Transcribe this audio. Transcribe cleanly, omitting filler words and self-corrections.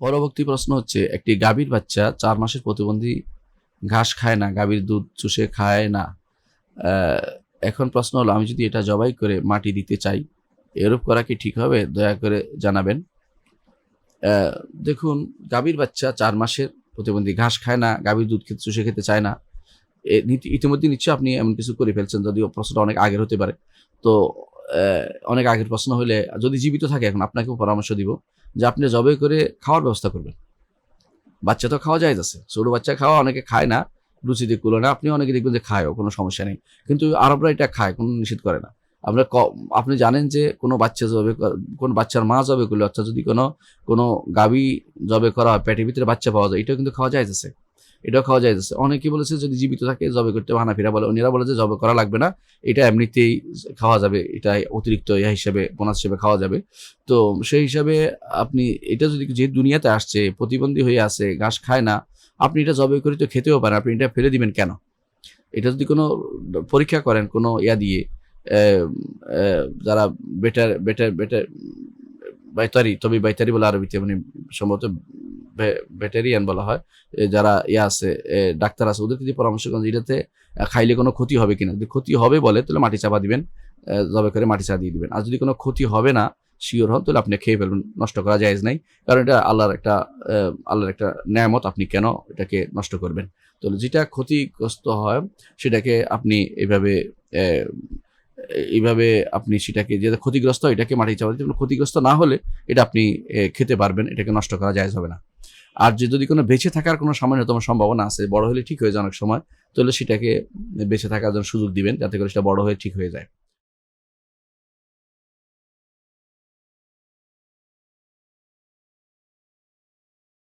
পরবর্তী প্রশ্ন হচ্ছে, একটি গাভীর বাচ্চা 4 মাসের প্রতিবন্ধী ঘাস খায় না, গাভীর দুধ চুষে খায় না। এখন প্রশ্ন হলো, আমি যদি এটা জবাই করে মাটি দিতে চাই, এরূপ করা কি ঠিক হবে? দয়া করে জানাবেন। দেখুন, গাভীর বাচ্চা 4 মাসের প্রতিবন্ধী ঘাস খায় না, গাভীর দুধ চুষে খেতে চায় না, ইতিমধ্যে নিশ্চয়ই আপনি এমন কিছু করে ফেলছেন, যদিও প্রশ্নটা অনেক আগের হতে পারে। তো অনেক আগের প্রশ্ন হলে, যদি জীবিত থাকে, এখন আপনাকেও পরামর্শ দিব যে আপনি জবাই করে খাওয়ার ব্যবস্থা করবেন। বাচ্চা তো খাওয়া যায় আছে, ছোট বাচ্চা খাওয়া, অনেকে খায় না, রুচিতে কুলো না, আপনি অনেকে দেখবেন যে খায়ও, কোনো সমস্যা নেই। কিন্তু আরবরা এটা খায়, কোনো নিষেধ করে না। আমরা আপনি জানেন যে কোনো বাচ্চা কোনো বাচ্চার মা জবে করলে, অর্থাৎ যদি কোনো গাভী জবে করা হয়, পেটের ভিতরে বাচ্চা পাওয়া যায়, এটাও কিন্তু খাওয়া যাইতেছে, এটাও খাওয়া যাইতেছে। অনেকে বলেছে যদি জীবিত থাকে জবে করতে, হানাফিরা বলে, অন্যরা বলে যে জবে করা লাগবে না, এটা এমনিতেই খাওয়া যাবে, এটা অতিরিক্ত ইয়া হিসেবে, বোনাস হিসেবে খাওয়া যাবে। তো সেই হিসাবে আপনি এটা যদি, যে দুনিয়াতে আসছে প্রতিবন্ধী হয়ে আছে, ঘাস খায় না, আপনি এটা জবে করে তো খেতেও পারেন, আপনি এটা ফেলে দিবেন কেন? এটা যদি কোনো পরীক্ষা করেন কোনো ইয়া দিয়ে, যারা বেটার বেটার বেটার বাইতারি, তবে বাইতারি বলে আরবিতে, মানে সম্ভবত ভেটেরিয়ান বলা হয়, যারা ইয়া আছে, ডাক্তার আছে, ওদেরকে যে পরামর্শ করেন এটাতে খাইলে কোনো ক্ষতি হবে কিনা। যদি ক্ষতি হবে বলে, তাহলে মাটি চাপা দিবেন, জবে করে মাটি চাপা দিয়ে দিবেন। আর যদি কোনো ক্ষতি হবে না শিওর হন, তাহলে আপনি খেয়ে ফেলবেন, নষ্ট করা জায়েজ নাই। কারণ এটা আল্লাহর একটা নেয়ামত, আপনি কেন এটাকে নষ্ট করবেন? তো যেটা ক্ষতিগ্রস্ত হয় সেটাকে আপনি এইভাবে আপনি সেটাকে, যেটা ক্ষতিগ্রস্ত এটাকে মাটি চাপা দিতে, ক্ষতিগ্রস্ত না হলে এটা আপনি খেতে পারবেন, এটাকে নষ্ট করা জায়েজ হবে না। আর যদি কোনো বেঁচে থাকার কোনো সামান্যতম সম্ভাবনা আছে, বড় হলে ঠিক হয়ে যায় অনেক সময়, তাহলে সেটাকে বেঁচে থাকার জন্য সুযোগ দিবেন, যাতে করে সেটা বড় হয়ে ঠিক হয়ে যায়।